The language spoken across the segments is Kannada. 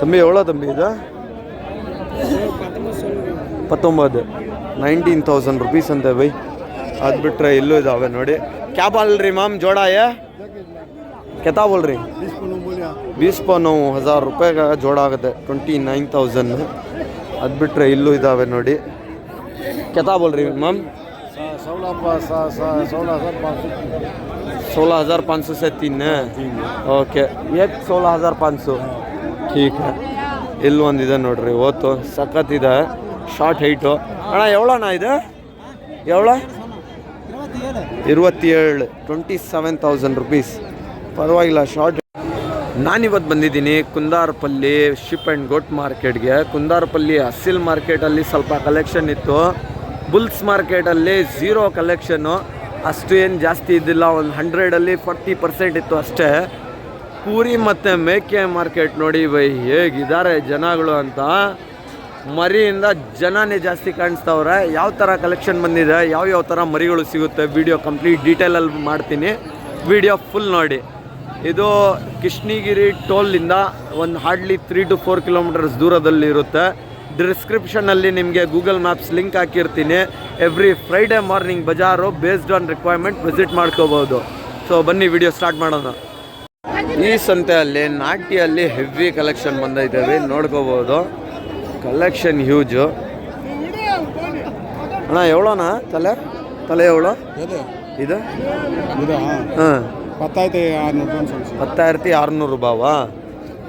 तंबी एवढा तंबी इधर 19 19,000 रुपीस अंते भाई ಅದು ಬಿಟ್ಟರೆ ಇಲ್ಲೂ ಇದಾವೆ ನೋಡಿ क्या बोल रही मैम जोड़ा है क्या बोल रही 20,000 रुपये का जोड़ा आಗುತ್ತೆ 29,000 ಅದು ಬಿಟ್ಟರೆ ಇಲ್ಲೂ ಇದಾವೆ ನೋಡಿ क्या बोल रही मैम 16,500 से 3 ओके एक 16,500 ठीक है ಇಲ್ಲಿ ಒಂದಿದೆ ನೋಡ್ರಿ ಓತು ಸಖತ್ತಿದೆ ಶಾರ್ಟ್ ಹೈಟು ಅಣ್ಣ ಎವಳಣ್ಣ ಇದೆ ಎವಳ 27 27,000 रुपीस ಪರವಾಗಿಲ್ಲ ಶಾರ್ಟ್. ನಾನಿವತ್ತು ಬಂದಿದ್ದೀನಿ ಕುಂದಾರಪಲ್ಲಿ ಶಿಪ್ ಆ್ಯಂಡ್ ಗೋಟ್ ಮಾರ್ಕೆಟ್ಗೆ. ಕುಂದಾರಪಲ್ಲಿ ಅಸಿಲ್ ಮಾರ್ಕೆಟಲ್ಲಿ ಸ್ವಲ್ಪ ಕಲೆಕ್ಷನ್ ಇತ್ತು, ಬುಲ್ಸ್ ಮಾರ್ಕೆಟಲ್ಲಿ ಝೀರೋ ಕಲೆಕ್ಷನ್ನು, ಅಷ್ಟು ಏನು ಜಾಸ್ತಿ ಇದ್ದಿಲ್ಲ, ಒಂದು 100ಅಲ್ಲಿ 40% ಇತ್ತು ಅಷ್ಟೇ. ಕೂರಿ ಮತ್ತು ಮೇಕೆ ಮಾರ್ಕೆಟ್ ನೋಡಿ ಬೈ ಹೇಗಿದ್ದಾರೆ ಜನಗಳು ಅಂತ, ಮರಿಯಿಂದ ಜನನೇ ಜಾಸ್ತಿ ಕಾಣಿಸ್ತವ್ರೆ. ಯಾವ ಥರ ಕಲೆಕ್ಷನ್ ಬಂದಿದೆ, ಯಾವ ಥರ ಮರಿಗಳು ಸಿಗುತ್ತೆ, ವಿಡಿಯೋ ಕಂಪ್ಲೀಟ್ ಡೀಟೇಲಲ್ಲಿ ಮಾಡ್ತೀನಿ, ವಿಡಿಯೋ ಫುಲ್ ನೋಡಿ. ಇದು ಕೃಷ್ಣಗಿರಿ ಟೋಲಿಂದ ಒಂದು ಹಾರ್ಡ್ಲಿ 3 to 4 ಕಿಲೋಮೀಟರ್ಸ್ ದೂರದಲ್ಲಿ ಇರುತ್ತೆ. ಡಿಸ್ಕ್ರಿಪ್ಷನಲ್ಲಿ ನಿಮಗೆ ಗೂಗಲ್ ಮ್ಯಾಪ್ಸ್ ಲಿಂಕ್ ಹಾಕಿರ್ತೀನಿ. Every Friday morning Bazaar based on requirement visit ಮಾಡ್ಕೋಬೋದು. ಸೊ ಬನ್ನಿ ವಿಡಿಯೋ ಸ್ಟಾರ್ಟ್ ಮಾಡೋಣ. ಈ ಸಂತೆಯಲ್ಲಿ ನಾಟಿಯಲ್ಲಿ ಹೆವಿ ಕಲೆಕ್ಷನ್ ಬಂದೈತೆ, ನೋಡ್ಕೋಬೋದು. ಕಲೆಕ್ಷನ್ ಹ್ಯೂಜು. ಅಣ್ಣ ಎವಳೋಣ ತಲೆ ಎವಳೋ ಇದು? ಹಾಂ 10,600 ರೂಪಾವಾ?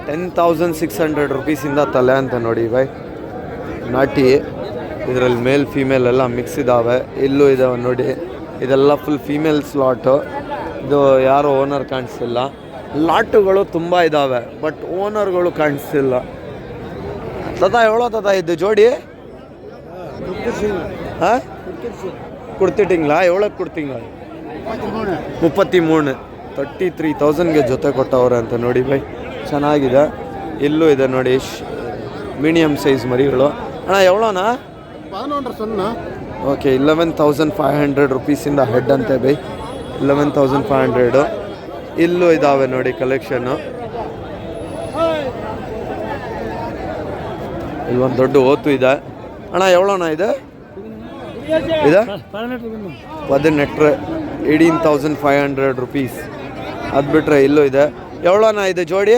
10,600 ರುಪೀಸಿಂದ ತಲೆ ಅಂತ ನೋಡಿ ಬೈ. ನಾಟಿ ಇದರಲ್ಲಿ ಮೇಲ್ ಫೀಮೇಲ್ ಎಲ್ಲ ಮಿಕ್ಸ್ ಇದ್ದಾವೆ. ಇಲ್ಲೂ ಇದಾವೆ ನೋಡಿ, ಇದೆಲ್ಲ ಫುಲ್ ಫೀಮೇಲ್ ಸ್ಲಾಟು. ಇದು ಯಾರು ಓನರ್ ಕಾಣಿಸ್ತಿಲ್ಲ. ಲಾಟುಗಳು ತುಂಬ ಇದ್ದಾವೆ ಬಟ್ ಓನರ್ಗಳು ಕಾಣಿಸ್ತಿಲ್ಲ. ತತಾ ಎವಳೋ ತತಾ ಇದ್ದು ಜೋಡಿ? ಹಾಂ ಕೊಡ್ತಿಟ್ಟಿಂಗ್ಲಾ? ಎವಳಕ್ಕೆ ಕೊಡ್ತಿಂಗ? 33 33,000ಗೆ ಜೊತೆ ಕೊಟ್ಟವ್ರೆ ಅಂತ ನೋಡಿ ಬೈ. ಚೆನ್ನಾಗಿದೆ. ಇಲ್ಲೂ ಇದೆ ನೋಡಿ ಮೀಡಿಯಮ್ ಸೈಜ್ ಮರಿಗಳು. ಅಣ್ಣ ಎವಳೋಣ? ಓಕೆ 11,500 ರುಪೀಸಿಂದ ಹೆಡ್ ಅಂತೆ ಬೈ. 11,500. ಇಲ್ಲೂ ಇದ್ದಾವೆ ನೋಡಿ ಕಲೆಕ್ಷನ್ನು. ಇಲ್ಲೊಂದು ದೊಡ್ಡ ಓತು ಇದೆ. ಅಣ್ಣ ಎವಳೋಣ ಇದೆ? 18,500 ರುಪೀಸ್. ಅದು ಬಿಟ್ಟರೆ ಇಲ್ಲೂ ಇದೆ. ಎವಳೋಣ ಇದೆ ಜೋಡಿ?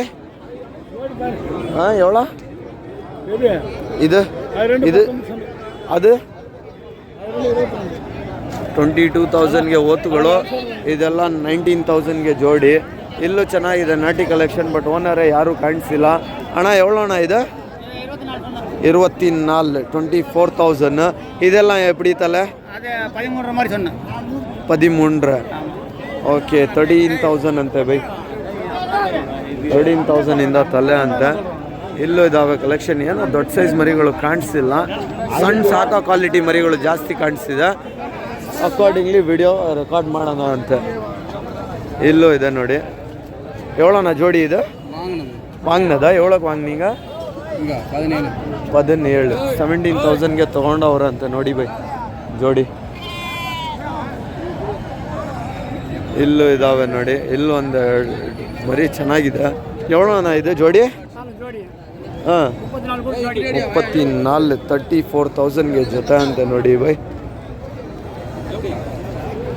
ಹಾಂ ಎವಳ ಇದು? ಅದು 22,000ಗೆ ಓತುಗಳು. ಇದೆಲ್ಲ 19,000ಗೆ ಜೋಡಿ. ಇಲ್ಲೂ ಚೆನ್ನಾಗಿದೆ ನಾಟಿ ಕಲೆಕ್ಷನ್ ಬಟ್ ಓನರೇ ಯಾರೂ ಕಾಣಿಸಿಲ್ಲ. ಅಣ್ಣ ಎವಳೋಣ ಇದೆ? 24 24,000. ಇದೆಲ್ಲ ಎಪ್ಪಡಿತಲ್ಲ? 13 ಓಕೆ 13,000 ಅಂತೆ ಬೈ. 13,000ಇಂದ ತಲೆ ಅಂತೆ. ಇಲ್ಲೂ ಇದಾವೆ ಕಲೆಕ್ಷನ್. ಏನೋ ದೊಡ್ಡ ಸೈಜ್ ಮರಿಗಳು ಕಾಣಿಸ್ತಿಲ್ಲ, ಸಣ್ಣ ಸಾಕೋ ಕ್ವಾಲಿಟಿ ಮರಿಗಳು ಜಾಸ್ತಿ ಕಾಣಿಸ್ತಿದೆ. ಅಕಾರ್ಡಿಂಗ್ಲಿ ವಿಡಿಯೋ ರೆಕಾರ್ಡ್ ಮಾಡೋಣ ಅಂತೆ. ಇಲ್ಲೂ ಇದೆ ನೋಡಿ. ಎವಳೋಣ ಜೋಡಿ ಇದೆ? ವಾಂಗ್ನದ ಎವಳಕ್ಕೆ ವಾಂಗ್ನೀಗ 17 17,000ಗೆ ತೊಗೊಂಡವ್ರಂತೆ ನೋಡಿ ಬೈ ಜೋಡಿ. ಇಲ್ಲೂ ಇದಾವೆ ನೋಡಿ. ಇಲ್ಲೂ ಒಂದು ಮರಿ ಚೆನ್ನಾಗಿದೆ. ಎವಳೋಣ ಇದೆ ಜೋಡಿ? ಹಾಂ 34 34,000ಗೆ ಜೊತೆ ಅಂತ ನೋಡಿ ಬೈ.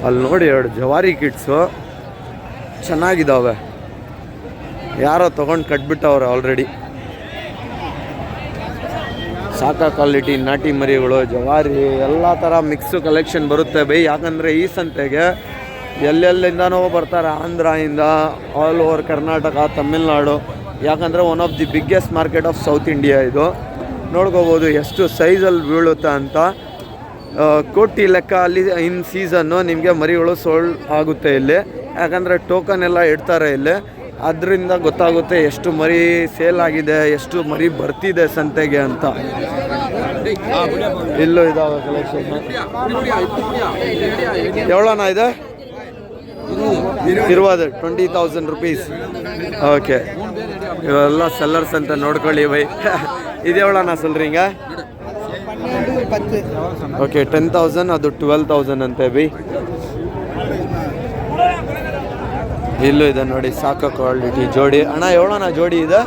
ಅಲ್ಲಿ ನೋಡಿ 2 ಜವಾರಿ ಕಿಡ್ಸು ಚೆನ್ನಾಗಿದ್ದಾವೆ. ಯಾರೋ ತೊಗೊಂಡು ಕಟ್ಬಿಟ್ಟವ್ರೆ ಆಲ್ರೆಡಿ. ಸಾಕಾ ಕ್ವಾಲಿಟಿ ನಾಟಿ ಮರಿಗಳು, ಜವಾರಿ ಎಲ್ಲ ಥರ ಮಿಕ್ಸು ಕಲೆಕ್ಷನ್ ಬರುತ್ತೆ ಬೈ. ಯಾಕಂದರೆ ಈ ಸಂತೆಗೆ ಎಲ್ಲೆಲ್ಲಿಂದನೋ ಬರ್ತಾರೆ, ಆಂಧ್ರದಿಂದ, ಆಲ್ ಓವರ್ ಕರ್ನಾಟಕ, ತಮಿಳ್ನಾಡು. ಯಾಕಂದರೆ one of the biggest market of south India ಇದು. ನೋಡ್ಕೋಬೋದು ಎಷ್ಟು ಸೈಜಲ್ಲಿ ಬೀಳುತ್ತೆ ಅಂತ. ಕೋಟಿ ಲೆಕ್ಕ ಅಲ್ಲಿ ಇನ್ ಸೀಸನ್ನು ನಿಮಗೆ ಮರಿಗಳು ಸೋಲ್ಡ್ ಆಗುತ್ತೆ ಇಲ್ಲಿ. ಯಾಕಂದರೆ ಟೋಕನ್ ಎಲ್ಲ ಇಡ್ತಾರೆ ಇಲ್ಲಿ, ಅದರಿಂದ ಗೊತ್ತಾಗುತ್ತೆ ಎಷ್ಟು ಮರಿ ಸೇಲ್ ಆಗಿದೆ, ಎಷ್ಟು ಮರಿ ಬರ್ತಿದೆ ಸಂತೆಗೆ ಅಂತ. ಇಲ್ಲೂ ಇದಾವೆ ಕಲೆಕ್ಷನ್. ಎವಳೋಣ ಇದೆ? 20,000 ರುಪೀಸ್. ಓಕೆ ಇವೆಲ್ಲ ಸೆಲ್ಲರ್ಸ್ ಅಂತ ನೋಡ್ಕೊಳ್ಳಿ ಬೈ. ಇದೆವಳಣ್ಣ ಸಲ್ರಿಂಗ? ಓಕೆ 10,000, ಅದು 12,000 ಅಂತೆ ಬೈ. ಇಲ್ಲೂ ಇದೆ ನೋಡಿ ಸಾಕೋ ಕ್ವಾಲಿಟಿ ಜೋಡಿ. ಅಣ್ಣ ಎವಳೋಣ ಜೋಡಿ ಇದೆ?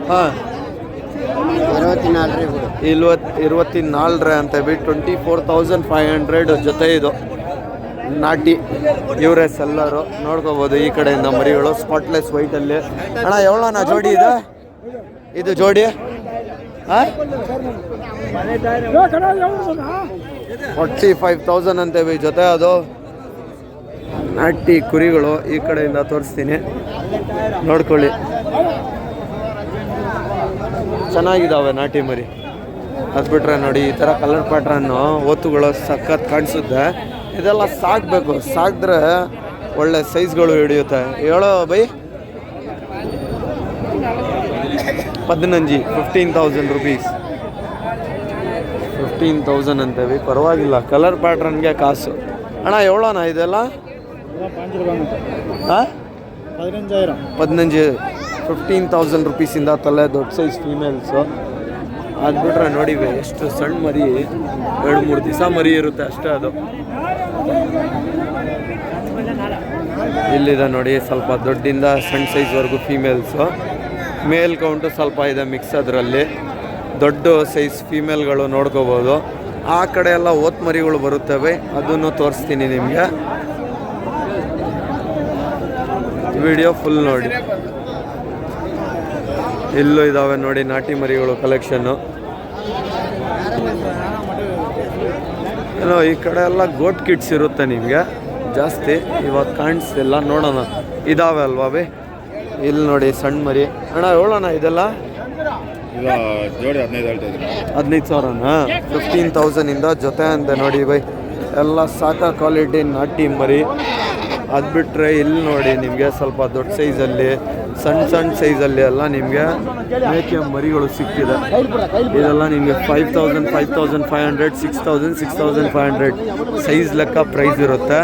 ಹಾಂ 24 24 ಅಂತ ಬಿ 24,500 ಜೊತೆ ಇದು ನಾಟಿ. ಇವರೇ ಸೆಲ್ಲರು ನೋಡ್ಕೋಬೋದು ಈ ಕಡೆಯಿಂದ ಮರಿಗಳು ಸ್ಪಾಟ್ಲೆಸ್ ವೈಟಲ್ಲಿ. ಅಣ್ಣ ಎವಳಣ್ಣ ಜೋಡಿ ಇದೆ ಇದು ಜೋಡಿ? 45,000 ಅಂತೇವಿ ಜೊತೆ. ಅದು ನಾಟಿ ಕುರಿಗಳು ಈ ಕಡೆಯಿಂದ ತೋರಿಸ್ತೀನಿ ನೋಡ್ಕೊಳ್ಳಿ. ಚೆನ್ನಾಗಿದ್ದಾವೆ ನಾಟಿ ಮರಿ. ಅದು ಬಿಟ್ರೆ ನೋಡಿ ಈ ಥರ ಕಲರ್ ಪ್ಯಾಟ್ರನ್ನು ಒತ್ತುಗಳು ಸಖತ್ ಕಾಣಿಸುತ್ತೆ. ಇದೆಲ್ಲ ಸಾಕಬೇಕು, ಸಾಕಿದ್ರೆ ಒಳ್ಳೆ ಸೈಜ್ಗಳು ಹಿಡಿಯುತ್ತೆ. ಹೇಳೋ ಬೈ 15,000 ರೂಪೀಸ್. 15,000 ಅಂತೇವಿ, ಪರವಾಗಿಲ್ಲ. ಕಲರ್ ಪ್ಯಾಟ್ರನ್ಗೆ ಕಾಸು. ಅಣ್ಣ ಎವಳೋಣ ಇದೆಲ್ಲ? ಹಾಂ 15 15,000 ರೂಪೀಸಿಂದ ತಲೆ ದೊಡ್ಡ ಸೈಜ್ ಫೀಮೇಲ್ಸು. ಅದು ಬಿಟ್ರೆ ನೋಡಿವೆ ಎಷ್ಟು ಸಣ್ಣ ಮರಿ, 2-3 ದಿವಸ ಮರಿ ಇರುತ್ತೆ ಅಷ್ಟೇ. ಅದು ಇಲ್ಲಿದೆ ನೋಡಿ, ಸ್ವಲ್ಪ ದೊಡ್ಡಿಂದ ಸಣ್ಣ ಸೈಜ್ವರೆಗೂ ಫೀಮೇಲ್ಸು. ಮೇಲ್ ಕೌಂಟು ಸ್ವಲ್ಪ ಇದೆ ಮಿಕ್ಸ್. ಅದರಲ್ಲಿ ದೊಡ್ಡ ಸೈಜ್ ಫೀಮೇಲ್ಗಳು ನೋಡ್ಕೋಬೋದು. ಆ ಕಡೆ ಎಲ್ಲ ಓತ್ ಮರಿಗಳು ಬರುತ್ತವೆ, ಅದನ್ನು ತೋರಿಸ್ತೀನಿ ನಿಮಗೆ. ವಿಡಿಯೋ ಫುಲ್ ನೋಡಿ. ಇಲ್ಲೂ ಇದ್ದಾವೆ ನೋಡಿ ನಾಟಿ ಮರಿಗಳು ಕಲೆಕ್ಷನ್ನು. ಏನೋ ಈ ಕಡೆ ಎಲ್ಲ ಗೋಟ್ ಕಿಟ್ಸ್ ಇರುತ್ತೆ ನಿಮಗೆ ಜಾಸ್ತಿ, ಇವಾಗ ಕಾಣಿಸ್ತಿಲ್ಲ. ನೋಡೋಣ, ಇದಾವೆ ಅಲ್ವಾ ಬೈ? ಇಲ್ಲಿ ನೋಡಿ ಸಣ್ಣ ಮರಿ. ಅಣ್ಣ ಹೇಳೋಣ ಇದೆಲ್ಲ? 15,000ನಾ? 15,000 ಜೊತೆ ಅಂತೆ ನೋಡಿ ಬೈ. ಎಲ್ಲ ಸಾಕಾ ಕ್ವಾಲಿಟಿ ನಾಟಿ ಮರಿ. ಅದು ಬಿಟ್ಟರೆ ಇಲ್ಲಿ ನೋಡಿ ನಿಮಗೆ ಸ್ವಲ್ಪ ದೊಡ್ಡ ಸೈಜಲ್ಲಿ, ಸಣ್ಣ ಸೈಜಲ್ಲಿ ಎಲ್ಲ ನಿಮಗೆ ಮೇಕೆ ಮರಿಗಳು ಸಿಗ್ತಿದೆ. ಇದೆಲ್ಲ ನಿಮಗೆ 5,000, 5,500, 6,000, 6,500 ಸೈಜ್ ಲೆಕ್ಕ ಪ್ರೈಸ್ ಇರುತ್ತೆ.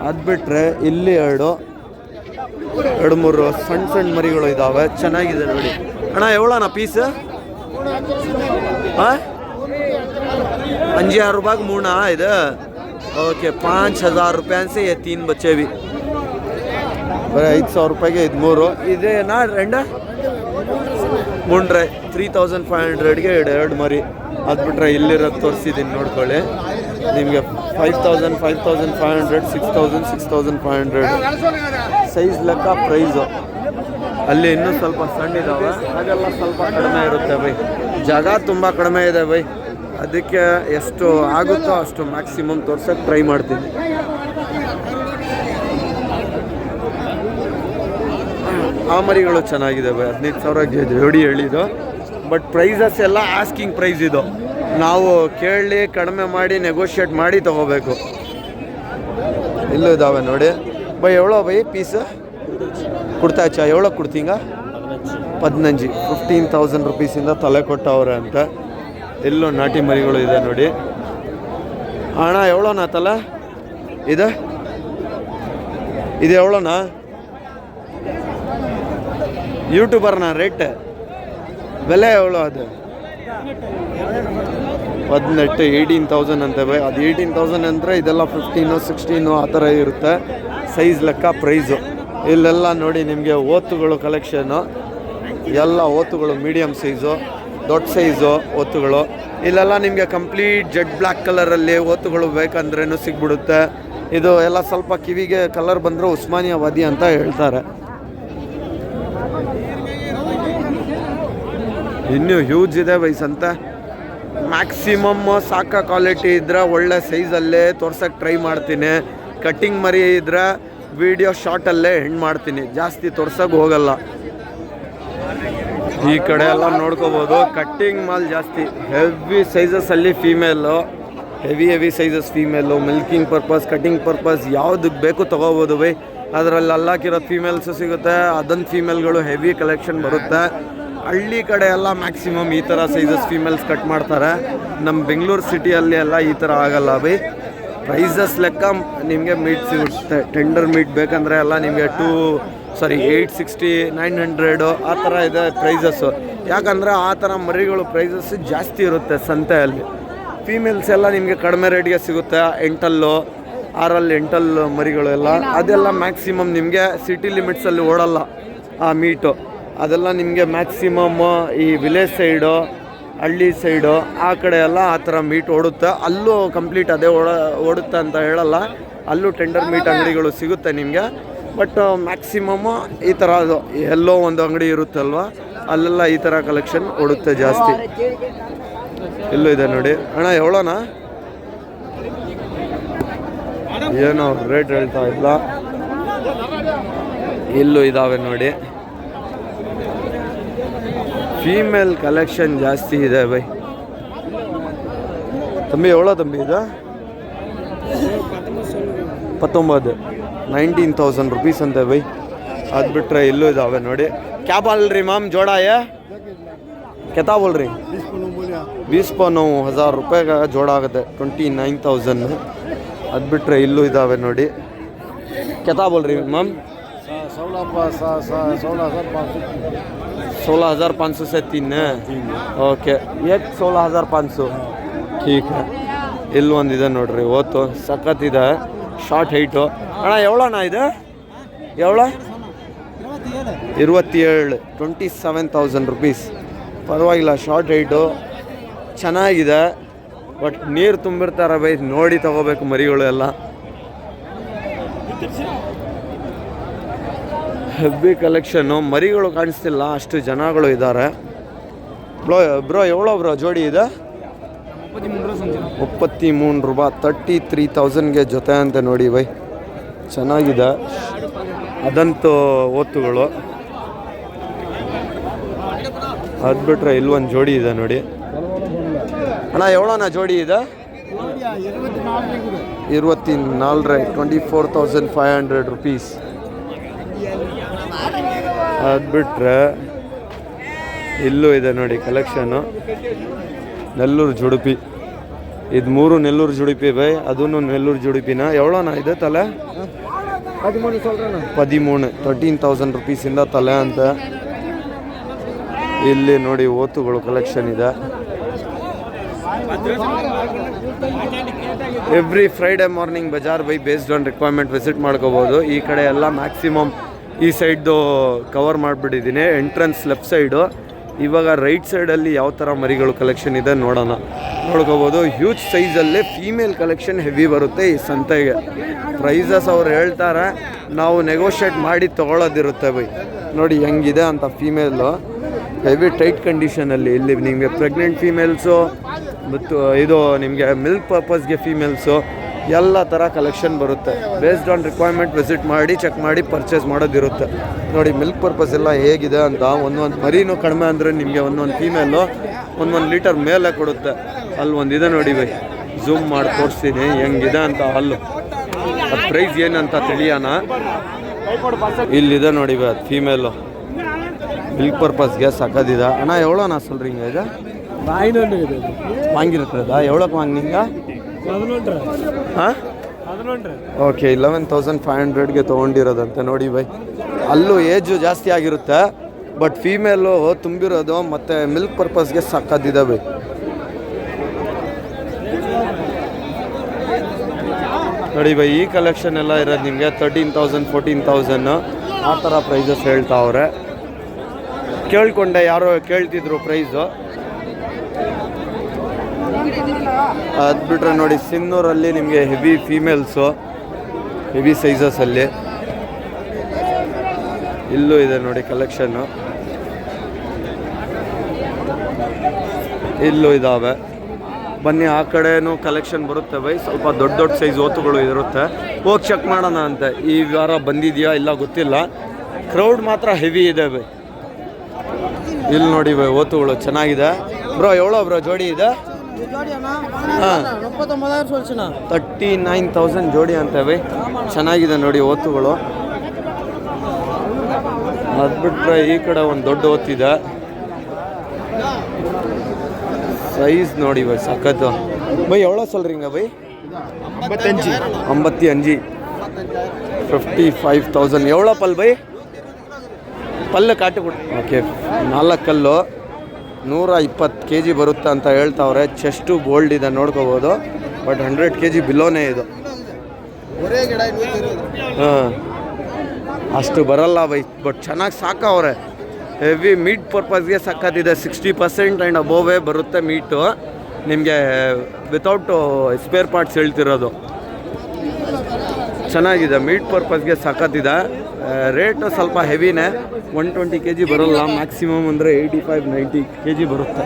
ಅದು ಬಿಟ್ಟರೆ ಇಲ್ಲಿ 2-3 ಸಣ್ಣ ಮರಿಗಳು ಇದ್ದಾವೆ, ಚೆನ್ನಾಗಿದೆ ನೋಡಿ. ಅಣ್ಣ ಎವಳಣ್ಣ ಪೀಸ್? ಹಾಂ 5,000 ರೂಪಾಯಿಗೆ 3 ಇದು. ओके 5,000 रुपये से ये 3 बच्चे भी बड़े 500 रुपये ಇದು 3 ಇದೆ ನಾ ರೆಂಡ ಮುಂಡ್ರೆ 3,500ಗೆ 2 ಮರಿ. ಅದು ಬಿಟ್ರೆ ಇಲ್ಲಿರೋದು ತೋರಿಸಿದ್ದೀನಿ ನೋಡ್ಕೊಳ್ಳಿ. ನಿಮಗೆ 5,000, 5,500, 6,000, 6,500 ಸೈಜ್ ಲೆಕ್ಕ ಪ್ರೈಸು. ಅಲ್ಲಿ ಇನ್ನೂ ಸ್ವಲ್ಪ ಸಣ್ಣ ಇದ್ದಾವೆ, ಅದೆಲ್ಲ ಸ್ವಲ್ಪ ಕಡಿಮೆ ಇರುತ್ತೆ ಬೈ. ಜಾಗ ತುಂಬ ಕಡಿಮೆ ಇದೆ ಬೈ, ಅದಕ್ಕೆ ಎಷ್ಟು ಆಗುತ್ತೋ ಅಷ್ಟು ಮ್ಯಾಕ್ಸಿಮಮ್ ತೋರ್ಸೋಕ್ಕೆ ಟ್ರೈ ಮಾಡ್ತೀನಿ. ಆ ಮರಿಗಳು ಚೆನ್ನಾಗಿದೆ ಬೈ. 15,000ಗೆ ಜೋಡಿ ಹೇಳಿದ್ದು, ಬಟ್ ಪ್ರೈಸಸ್ ಎಲ್ಲ ಆಸ್ಕಿಂಗ್ ಪ್ರೈಸ್. ಇದು ನಾವು ಕೇಳಿ ಕಡಿಮೆ ಮಾಡಿ ನೆಗೋಷಿಯೇಟ್ ಮಾಡಿ ತೊಗೋಬೇಕು. ಇಲ್ಲೂ ಇದ್ದಾವೆ ನೋಡಿ ಬೈ. ಎವಳೋ ಬೈ ಪೀಸ್ ಕೊಡ್ತಾಚ? ಎವಳೋ ಕೊಡ್ತೀಂಗ? 15, 15,000 ರೂಪೀಸಿಂದ ತಲೆ ಕೊಟ್ಟವ್ರೆ ಅಂತ. ಎಲ್ಲೋ ನಾಟಿ ಮರಿಗಳು ಇದೆ ನೋಡಿ. ಅಣ್ಣ ಎವಳೋಣ ತಲೆ ಇದೆ? ಇದು ಎವಳೋಣ? ಯೂಟ್ಯೂಬರ್ನ ರೇಟ್ ಬೆಲೆ ಎವಳೋ? ಅದು 18, 18,000 ಅಂತ ಬೈ. ಅದು 18,000 ಅಂದರೆ ಇದೆಲ್ಲ 15, 16 ಆ ಥರ ಇರುತ್ತೆ ಸೈಜ್ ಲೆಕ್ಕ ಪ್ರೈಸು. ಇಲ್ಲೆಲ್ಲ ನೋಡಿ ನಿಮಗೆ ಓತುಗಳು ಕಲೆಕ್ಷನ್ನು. ಎಲ್ಲ ಓತುಗಳು ಮೀಡಿಯಮ್ ಸೈಜು, ದೊಡ್ಡ ಸೈಜು ಓತುಗಳು. ಇಲ್ಲೆಲ್ಲ ನಿಮಗೆ ಕಂಪ್ಲೀಟ್ ಜೆಡ್ ಬ್ಲ್ಯಾಕ್ ಕಲರಲ್ಲಿ ಓತುಗಳು ಬೇಕಂದ್ರೂ ಸಿಗ್ಬಿಡುತ್ತೆ. ಇದು ಎಲ್ಲ ಸ್ವಲ್ಪ ಕಿವಿಗೆ ಕಲರ್ ಬಂದರೆ ಉಸ್ಮಾನಿಯಾವಾದಿ ಅಂತ ಹೇಳ್ತಾರೆ. ಇನ್ನೂ ಹ್ಯೂಜ್ ಇದೆ ವಯಸ್ಸಂತ. ಮ್ಯಾಕ್ಸಿಮಮ್ ಸಾಕ ಕ್ವಾಲಿಟಿ ಇದ್ದರೆ ಒಳ್ಳೆ ಸೈಜಲ್ಲೇ ತೋರ್ಸೋಕ್ಕೆ ಟ್ರೈ ಮಾಡ್ತೀನಿ. ಕಟ್ಟಿಂಗ್ ಮರಿ ಇದ್ದರೆ ವಿಡಿಯೋ ಶಾರ್ಟಲ್ಲೇ ಹೆಣ್ಣು ಮಾಡ್ತೀನಿ, ಜಾಸ್ತಿ ತೋರ್ಸೋಕೆ ಹೋಗಲ್ಲ. ಈ ಕಡೆ ಎಲ್ಲ ನೋಡ್ಕೋಬೋದು ಕಟ್ಟಿಂಗ್ ಮಾಲ್ ಜಾಸ್ತಿ. ಹೆವಿ ಸೈಜಸ್ಸಲ್ಲಿ female, heavy sizes female, milking purpose, cutting purpose ಯಾವುದಕ್ಕೆ ಬೇಕು ತೊಗೋಬೋದು ಬೈ. ಅದರಲ್ಲಿ ಅಲ್ಲಾಕಿರೋ ಫೀಮೇಲ್ಸು ಸಿಗುತ್ತೆ, ಅದೊಂದು ಫೀಮೇಲ್ಗಳು ಹೆವಿ ಕಲೆಕ್ಷನ್ ಬರುತ್ತೆ. ಹಳ್ಳಿ ಕಡೆ ಎಲ್ಲ ಮ್ಯಾಕ್ಸಿಮಮ್ ಈ ಥರ ಸೈಜಸ್ ಫೀಮೇಲ್ಸ್ ಕಟ್ ಮಾಡ್ತಾರೆ. ನಮ್ಮ ಬೆಂಗಳೂರು ಸಿಟಿಯಲ್ಲಿ ಎಲ್ಲ ಈ ಥರ ಆಗಲ್ಲ ಬೈ. ಪ್ರೈಸಸ್ ಲೆಕ್ಕ ನಿಮಗೆ ಮೀಟ್ ಸಿಗುತ್ತೆ. ಟೆಂಡರ್ ಮೀಟ್ ಬೇಕಂದರೆ ಎಲ್ಲ ನಿಮಗೆ 860, 900 ಆ ಥರ ಇದೆ ಪ್ರೈಸಸ್ಸು. ಯಾಕಂದರೆ ಆ ಥರ ಮರಿಗಳು ಪ್ರೈಸಸ್ ಜಾಸ್ತಿ ಇರುತ್ತೆ ಸಂತೆಯಲ್ಲಿ. ಫೀಮೇಲ್ಸ್ ಎಲ್ಲ ನಿಮಗೆ ಕಡಿಮೆ ರೇಟ್ಗೆ ಸಿಗುತ್ತೆ. 8 ಮರಿಗಳು ಎಲ್ಲ ಅದೆಲ್ಲ ಮ್ಯಾಕ್ಸಿಮಮ್ ನಿಮಗೆ ಸಿಟಿ ಲಿಮಿಟ್ಸಲ್ಲಿ ಓಡಲ್ಲ ಆ ಮೀಟು. ಅದೆಲ್ಲ ನಿಮಗೆ ಮ್ಯಾಕ್ಸಿಮಮ್ ಈ ವಿಲೇಜ್ ಸೈಡು, ಹಳ್ಳಿ ಸೈಡು ಆ ಕಡೆ ಎಲ್ಲ ಆ ಥರ ಮೀಟ್ ಓಡುತ್ತೆ. ಅಲ್ಲೂ ಕಂಪ್ಲೀಟ್ ಅದೇ ಓಡುತ್ತೆ ಅಂತ ಹೇಳಲ್ಲ, ಅಲ್ಲೂ ಟೆಂಡರ್ ಮೀಟ್ ಅಂಗಡಿಗಳು ಸಿಗುತ್ತೆ ನಿಮಗೆ. ಬಟ್ ಮ್ಯಾಕ್ಸಿಮಮ್ಮು ಈ ಥರ ಅದು ಎಲ್ಲೋ ಒಂದು ಅಂಗಡಿ ಇರುತ್ತಲ್ವ, ಅಲ್ಲೆಲ್ಲ ಈ ಥರ ಕಲೆಕ್ಷನ್ ಓಡುತ್ತೆ ಜಾಸ್ತಿ. ಇಲ್ಲೂ ಇದೆ ನೋಡಿ ಅಣ್ಣ, ಎವಳೋಣ ಏನೋ ರೇಟ್ ಹೇಳ್ತಾ ಇಲ್ಲ. ಇಲ್ಲೂ ಇದ್ದಾವೆ ನೋಡಿ, ಫೀಮೇಲ್ ಕಲೆಕ್ಷನ್ ಜಾಸ್ತಿ ಇದೆ ಬೈ. ತಮ್ಮಿ ಎವಳೋ ತಮ್ಮಿ ಇದು 19 19,000 रुपीस ಅಂತೆ ಬೈ. ಅದು ಬಿಟ್ಟರೆ ಇಲ್ಲೂ ಇದ್ದಾವೆ ನೋಡಿ. ಕ್ಯಾ ಬಾಲ್ ರೀ ಮ್ಯಾಮ್ ಜೋಡಾ ಕೆತಾ ಬೋಲ್ ರೀ 20,000 रुपये ಜೋಡ ಆಗುತ್ತೆ, 29,000. ಅದು ಬಿಟ್ಟರೆ ಇಲ್ಲೂ ಇದ್ದಾವೆ ನೋಡಿ. ಕೆತಾ ಬೋಲ್ ರೀ ಮ್ಯಾಮ್ 16,500 से 3 ಓಕೆ, 16,500 ठीक है. ಇಲ್ಲಿ ಒಂದಿದೆ ನೋಡ್ರಿ, ಓತು ಸಖತ್ತಿದೆ, ಶಾರ್ಟ್ ಹೈಟು. ಅಣ್ಣ ಎವಳಣ್ಣ ಇದು ಎವಳ 27 27,000 रुपीस. ಪರವಾಗಿಲ್ಲ, ಶಾರ್ಟ್ ಹೈಟು ಚೆನ್ನಾಗಿದೆ. ಬಟ್ ನೀರು ತುಂಬಿರ್ತಾರೆ ಬೈ, ನೋಡಿ ತಗೋಬೇಕು ಮರಿಗಳು ಎಲ್ಲ. ಹೆವಿ ಕಲೆಕ್ಷನ್ನು, ಮರಿಗಳು ಕಾಣಿಸ್ತಿಲ್ಲ, ಅಷ್ಟು ಜನಗಳು ಇದ್ದಾರೆ. ಬ್ರೋ ಎವಳೋ ಬ್ರೋ ಜೋಡಿ ಇದೆ 33 ರೂಪಾಯಿ, 33,000ಗೆ ಜೊತೆ ಅಂತೆ ನೋಡಿ ಬೈ. ಚೆನ್ನಾಗಿದೆ, ಅದಂತೂ ಓತ್ತುಗಳು. ಅದು ಬಿಟ್ರೆ ಇಲ್ಲೊಂದು ಜೋಡಿ ಇದೆ ನೋಡಿ. ಅಣ್ಣ ಎವಳೋಣ ಜೋಡಿ ಇದೆ 24 24,500 रुपीस. ಅದು ಬಿಟ್ರೆ ಇಲ್ಲೂ ಇದೆ ನೋಡಿ ಕಲೆಕ್ಷನ್ನು, ನೆಲ್ಲೂರು ಜುಡುಪಿ. ಇದು 3 ನೆಲ್ಲೂರು ಜುಡುಪಿ ಬೈ, ಅದೂ ನೆಲ್ಲೂರು ಜುಡುಪಿನ. ಎವಳೋಣ ಇದೆ ತಲೆ 13 13,000 रुपीसिಂದ ತಲೆ ಅಂತ. ಇಲ್ಲಿ ನೋಡಿ ಓತುಗಳು ಕಲೆಕ್ಷನ್ ಇದೆ. ಎವ್ರಿ ಫ್ರೈಡೇ ಮಾರ್ನಿಂಗ್ ಬಜಾರ್ ಬೈ, ಬೇಸ್ಡ್ ಆನ್ ರಿಕ್ವೈರ್ಮೆಂಟ್ ವಿಸಿಟ್ ಮಾಡ್ಕೋಬೋದು. ಈ ಕಡೆ ಎಲ್ಲ ಮ್ಯಾಕ್ಸಿಮಮ್ ಈ ಸೈಡ್ದು ಕವರ್ ಮಾಡಿಬಿಟ್ಟಿದ್ದೀನಿ. Entrance left side. ಇವಾಗ ರೈಟ್ ಸೈಡಲ್ಲಿ ಯಾವ ಥರ ಮರಿಗಳು ಕಲೆಕ್ಷನ್ ಇದೆ ನೋಡ್ಕೋಬೋದು. ಹ್ಯೂಜ್ ಸೈಜಲ್ಲಿ ಫೀಮೇಲ್ ಕಲೆಕ್ಷನ್ ಹೆವಿ ಬರುತ್ತೆ ಈ ಸಂತೆಗೆ. ಪ್ರೈಸಸ್ ಅವ್ರು ಹೇಳ್ತಾರೆ, ನಾವು ನೆಗೋಷಿಯೇಟ್ ಮಾಡಿ ತೊಗೊಳೋದಿರುತ್ತೆ ಬೈ. ನೋಡಿ ಹೆಂಗಿದೆ ಅಂತ ಫೀಮೇಲು, ಹೆವಿ ಟೈಟ್ ಕಂಡೀಷನಲ್ಲಿ. ಇಲ್ಲಿ ನಿಮಗೆ ಪ್ರೆಗ್ನೆಂಟ್ ಫೀಮೇಲ್ಸು ಮತ್ತು ಇದು ನಿಮಗೆ ಮಿಲ್ಕ್ ಪರ್ಪಸ್ಗೆ ಫೀಮೇಲ್ಸು ಎಲ್ಲ ಥರ ಕಲೆಕ್ಷನ್ ಬರುತ್ತೆ. ಬೇಸ್ಡ್ ಆನ್ ರಿಕ್ವೈರ್ಮೆಂಟ್ ವಿಸಿಟ್ ಮಾಡಿ ಚೆಕ್ ಮಾಡಿ ಪರ್ಚೇಸ್ ಮಾಡೋದಿರುತ್ತೆ. ನೋಡಿ ಮಿಲ್ಕ್ ಪರ್ಪಸ್ ಎಲ್ಲ ಹೇಗಿದೆ ಅಂತ. ಒಂದೊಂದು ಮರಿನೂ ಕಡಿಮೆ ಅಂದರೆ ನಿಮಗೆ ಒಂದೊಂದು ಫೀಮೇಲು 1 ಲೀಟರ್ ಮೇಲೆ ಕೊಡುತ್ತೆ. ಅಲ್ಲಿ ಒಂದಿದೆ ನೋಡಿ ಬೈ, ಝೂಮ್ ಮಾಡಿ ತೋರಿಸ್ತೀನಿ ಹೆಂಗಿದೆ ಅಂತ. ಅಲ್ಲು ಅದು ಪ್ರೈಸ್ ಏನಂತ ತಿಳಿಯೋಣ. ಇಲ್ಲಿದೆ ನೋಡಿ ಬೈ, ಅದು ಫೀಮೇಲು ಮಿಲ್ಕ್ ಪರ್ಪಸ್ಗೆ ಸಕ್ಕದಿದೆ. ಅಣ್ಣ ಎವಳೋಣ ಸೊಲ್ರಿங்க ಇದು வாங்கியிருக்கிறதா? எவ்வளோக்கு வாங்கினீங்க? 11 ಓಕೆ, 11,500ಗೆ ತೊಗೊಂಡಿರೋದಂತೆ ನೋಡಿ ಬೈ. ಅಲ್ಲೂ ಏಜು ಜಾಸ್ತಿ ಆಗಿರುತ್ತೆ, ಬಟ್ ಫೀಮೇಲು ತುಂಬಿರೋದು ಮತ್ತು ಮಿಲ್ಕ್ ಪರ್ಪಸ್ಗೆ ಸಕ್ಕದಿದೆ ಬೈ. ನೋಡಿ ಬೈ, ಈ ಕಲೆಕ್ಷನ್ ಎಲ್ಲ ಇರೋದು ನಿಮಗೆ 13,000 14,000 ಆ ಥರ ಪ್ರೈಸಸ್ ಹೇಳ್ತಾವ್ರೆ. ಕೇಳ್ಕೊಂಡೆ, ಯಾರೋ ಕೇಳ್ತಿದ್ರು ಪ್ರೈಸು. ಅದು ಬಿಟ್ಟರೆ ನೋಡಿ ಸಿನ್ನೂರಲ್ಲಿ ನಿಮಗೆ ಹೆವಿ ಫೀಮೇಲ್ಸು, ಹೆವಿ ಸೈಜಸಲ್ಲಿ. ಇಲ್ಲೂ ಇದೆ ನೋಡಿ ಕಲೆಕ್ಷನ್ನು, ಇಲ್ಲೂ ಇದ್ದಾವೆ. ಬನ್ನಿ, ಆ ಕಡೆನೂ ಕಲೆಕ್ಷನ್ ಬರುತ್ತೆ ಬೈ. ಸ್ವಲ್ಪ ದೊಡ್ಡ ದೊಡ್ಡ ಸೈಜ್ ಓತುಗಳು ಇರುತ್ತೆ. ಹೋಗಿ ಚೆಕ್ ಮಾಡೋಣ ಅಂತೆ. ಈ ವಾರ ಬಂದಿದೆಯಾ ಇಲ್ಲ ಗೊತ್ತಿಲ್ಲ. ಕ್ರೌಡ್ ಮಾತ್ರ ಹೆವಿ ಇದೆ ಬೈ. ಇಲ್ಲಿ ನೋಡಿ ಬೈ, ಓತುಗಳು ಚೆನ್ನಾಗಿದೆ. ಬ್ರೋ ಎವಳೋ ಬ್ರೋ ಜೋಡಿ ಇದೆ? ಹಾಂ, 39,000 ಜೋಡಿ ಅಂತ ಬೈ. ಚೆನ್ನಾಗಿದೆ ನೋಡಿ ಓತುಗಳು. ಅದು ಬಿಟ್ಟರೆ ಈ ಕಡೆ ಒಂದು ದೊಡ್ಡ ಓತಿದೆ, ಸೈಜ್ ನೋಡಿ ಬೈ ಸಖತ್ತು. ಬೈ ಎವಳೋ ಸೊಲ್ರಿங்க ಬೈ? 55 55,000. ಎವಳೋ ಪಲ್ ಬೈ? ಪಲ್ಲು ಕಾಟು ಕೊಡು. ಓಕೆ, 4 ಕಲ್ಲು 120 kg ಬರುತ್ತೆ ಅಂತ ಹೇಳ್ತಾವ್ರೆ. ಚೆಸ್ಟು ಬೋಲ್ಡ್ ಇದೆ ನೋಡ್ಕೋಬೋದು, ಬಟ್ 100 kg ಬಿಲೋನೇ ಇದು. ಹಾಂ, ಅಷ್ಟು ಬರಲ್ಲ ಬೈ, ಬಟ್ ಚೆನ್ನಾಗಿ ಸಾಕವ್ರೆ. ಹೆವಿ ಮೀಟ್ ಪರ್ಪಸ್ಗೆ ಸಕ್ಕತ್ತಿದೆ. 60% ಆ್ಯಂಡ್ ಅಬೋವೇ ಬರುತ್ತೆ ಮೀಟು ನಿಮಗೆ, ವಿತೌಟು ಸ್ಪೇರ್ ಪಾರ್ಟ್ಸ್ ಹೇಳ್ತಿರೋದು. ಚೆನ್ನಾಗಿದೆ, ಮೀಟ್ ಪರ್ಪಸ್ಗೆ ಸಕ್ಕತ್ತಿದೆ. ರೇಟು ಸ್ವಲ್ಪ ಹೆವಿನೇ, 120 kg ಬರೋಲ್ಲ, ಮ್ಯಾಕ್ಸಿಮಮ್ ಅಂದರೆ 85-90 kg ಬರುತ್ತೆ.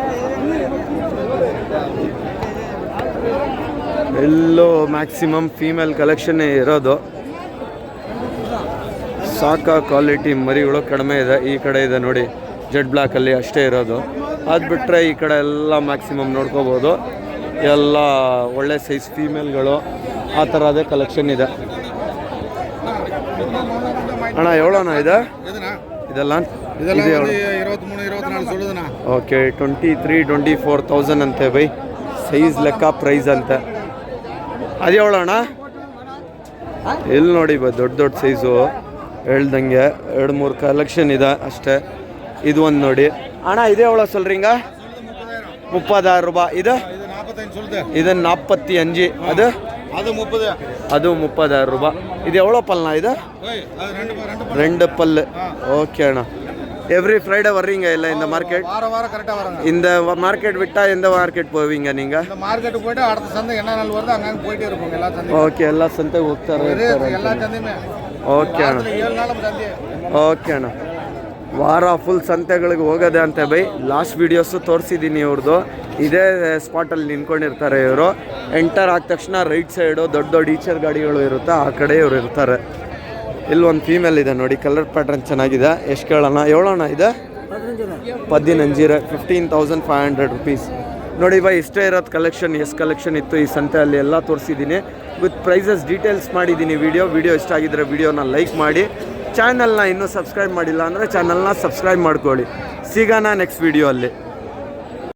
ಎಲ್ಲೋ ಮ್ಯಾಕ್ಸಿಮಮ್ ಫೀಮೇಲ್ ಕಲೆಕ್ಷನ್ನೇ ಇರೋದು. ಸಾಕ ಕ್ವಾಲಿಟಿ ಮರಿಗಳು ಕಡಿಮೆ ಇದೆ. ಈ ಕಡೆ ಇದೆ ನೋಡಿ, ಜೆಡ್ ಬ್ಲ್ಯಾಕಲ್ಲಿ ಅಷ್ಟೇ ಇರೋದು. ಅದು ಬಿಟ್ಟರೆ ಈ ಕಡೆ ಎಲ್ಲ ಮ್ಯಾಕ್ಸಿಮಮ್ ನೋಡ್ಕೋಬೋದು. ಎಲ್ಲ ಒಳ್ಳೆ ಸೈಜ್ ಫೀಮೇಲ್ಗಳು ಆ ಥರದೇ ಕಲೆಕ್ಷನ್ ಇದೆ. ಅಣ್ಣ ಎವಳೋಣ ಇದೆ ಇದೆಲ್ಲ? ಓಕೆ, 23-24,000 ಅಂತೆ ಬೈ. ಸೈಜ್ ಲೆಕ್ಕ ಪ್ರೈಸ್ ಅಂತೆ. ಅದು ಎವಳೋಣ? ಇಲ್ಲಿ ನೋಡಿ ಬೈ, ದೊಡ್ಡ ದೊಡ್ಡ ಸೈಜು ಹೇಳ್ದಂಗೆ 2-3 ಕಲೆಕ್ಷನ್ ಇದೆ ಅಷ್ಟೇ. ಇದು ಒಂದು ನೋಡಿ ಅಣ್ಣ, ಇದೇ ಎವಳ ಸೊಲ್ರಿಂಗ? 30,000 ರೂಪಾಯಿ. ಇದು 45. ಅದು 30,000 ರೂಪಾಯಿ. ಇದು ಎವಳೋ ಪಲ್ನ? ಇದು 2 ಪಲ್ಲು. ஓகே அண்ணா. எவ்ரி ஃப்ரைடே வர்றீங்க இல்லை இந்த மார்க்கெட்? வாரம் கரெக்டாக வராங்க. இந்த மார்க்கெட் விட்டால் எந்த மார்க்கெட் போவீங்க நீங்கள்? இந்த மார்க்கெட்டுக்கு போய்ட்டு அடுத்த சந்தை என்ன நாள் வருதோ அங்கே போயிட்டே இருப்போங்க எல்லா சந்தையும். ஓகே, ಎಲ್ಲ ಸಂತೆಗೆ ಹೋಗ್ತಾರೆ ಎಲ್ಲ சந்தையுமே. ಓಕೆ ಅಣ್ಣ. 7 ನಾಳು ಸಂತೆ. ಓಕೆ ಅಣ್ಣ. ವಾರ ಫುಲ್ ಸಂತೆಗಳಿಗೆ ಹೋಗೋದೆ ಅಂತೆ ಬೈ. ಲಾಸ್ಟ್ ವೀಡಿಯೋಸು ತೋರಿಸಿದ್ದೀನಿ ಇವ್ರದ್ದು. ಇದೇ ಸ್ಪಾಟಲ್ಲಿ ನಿಂತ್ಕೊಂಡಿರ್ತಾರೆ ಇವರು. ಎಂಟರ್ ಆದ ತಕ್ಷಣ ರೈಟ್ ಸೈಡು ದೊಡ್ಡ ದೊಡ್ಡ ಈಚರ್ ಗಾಡಿಗಳು ಇರುತ್ತೆ, ಆ ಕಡೆ ಇವರು ಇರ್ತಾರೆ. ಇಲ್ಲೊಂದು ಫೀಮೇಲ್ ಇದೆ ನೋಡಿ, ಕಲರ್ ಪ್ಯಾಟರ್ನ್ ಚೆನ್ನಾಗಿದೆ. ಎಷ್ಟು ಕೇಳೋಣ? ಎವಳೋಣ ಇದೆ? 15. 15,500 rupees. ನೋಡಿ ಬೈ, ಇಷ್ಟೇ ಇರೋದು ಕಲೆಕ್ಷನ್. ಎಷ್ಟು ಕಲೆಕ್ಷನ್ ಇತ್ತು ಈ ಸಂತೆಯಲ್ಲಿ ಎಲ್ಲ ತೋರಿಸಿದ್ದೀನಿ. ವಿತ್ ಪ್ರೈಸಸ್ ಡೀಟೇಲ್ಸ್ ಮಾಡಿದ್ದೀನಿ. ವಿಡಿಯೋ ಇಷ್ಟ ಆಗಿದ್ದರೆ ವಿಡಿಯೋನ ಲೈಕ್ ಮಾಡಿ. ಚಾನಲ್ನ ಇನ್ನೂ ಸಬ್ಸ್ಕ್ರೈಬ್ ಮಾಡಿಲ್ಲ ಅಂದರೆ ಚಾನಲ್ನ ಸಬ್ಸ್ಕ್ರೈಬ್ ಮಾಡ್ಕೊಳ್ಳಿ. ಸಿಗೋಣ ನೆಕ್ಸ್ಟ್ ವಿಡಿಯೋ ಅಲ್ಲಿ.